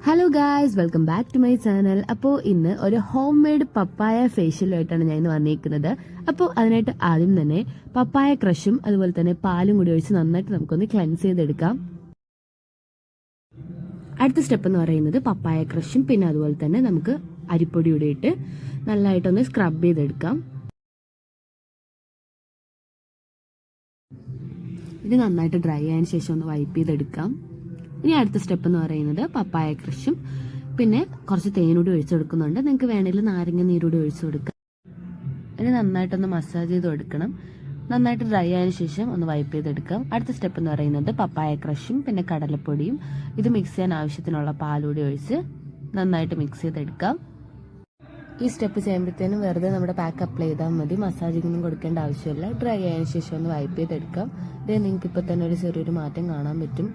Hello guys, welcome back to my channel. അപ്പോൾ ഇന്ന് ഒരു ഹോം മെയ്ഡ് പപ്പായ ഫേഷ്യലുമായിട്ടാണ് ഞാൻ ഇന്ന് വന്നിരിക്കുന്നത്. അപ്പോൾ അതിനായിട്ട് ആദ്യം തന്നെ പപ്പായ ക്രഷും അതുപോലെ തന്നെ പാലും കൂടി ഒഴിച്ച് നന്നായിട്ട് നമുക്കൊന്ന് ക്ലെൻസ് ചെയ്തെടുക്കാം. അടുത്ത സ്റ്റെപ്പ് എന്ന് പറയുന്നത് പപ്പായ ക്രഷും പിന്നെ അതുപോലെ തന്നെ നമുക്ക് അരിപ്പൊടി കൂടി ഇട്ട് നല്ലതായിട്ടൊന്ന് സ്ക്രബ് ചെയ്തെടുക്കാം. ഇത് നന്നായിട്ട് ഡ്രൈ ആയതിനു ശേഷം ഒന്ന് വൈപ്പ് ചെയ്തെടുക്കാം. ഇനി അടുത്ത സ്റ്റെപ്പ് എന്ന് പറയുന്നത് പപ്പായ ക്രഷും പിന്നെ കുറച്ച് തേനൂടി ഒഴിച്ചു കൊടുക്കുന്നുണ്ട്. നിങ്ങൾക്ക് വേണമെങ്കിൽ നാരങ്ങ നീരൂടി ഒഴിച്ചു കൊടുക്കാം. ഇനി നന്നായിട്ടൊന്ന് മസാജ് ചെയ്ത് കൊടുക്കണം. നന്നായിട്ട് ഡ്രൈ ആയതിനു ശേഷം ഒന്ന് വൈപ്പ് ചെയ്തെടുക്കാം. അടുത്ത സ്റ്റെപ്പ് എന്ന് പറയുന്നത് പപ്പായ ക്രഷും പിന്നെ കടലപ്പൊടിയും ഇത് മിക്സ് ചെയ്യാൻ ആവശ്യത്തിനുള്ള പാലൂടി ഒഴിച്ച് നന്നായിട്ട് മിക്സ് ചെയ്തെടുക്കാം. ഈ സ്റ്റെപ്പ് ചെയ്യുമ്പോഴത്തേനും വെറുതെ നമ്മുടെ പാക്ക് അപ്ലൈ ചെയ്താൽ മതി. മസാജിങ്ങൊന്നും കൊടുക്കേണ്ട ആവശ്യമില്ല. ഡ്രൈ ആയതിനു ശേഷം ഒന്ന് വൈപ്പ് ചെയ്തെടുക്കാം. ഇത് നിങ്ങൾക്ക് ഇപ്പോൾ തന്നെ ഒരു ചെറിയൊരു മാറ്റം കാണാൻ പറ്റും.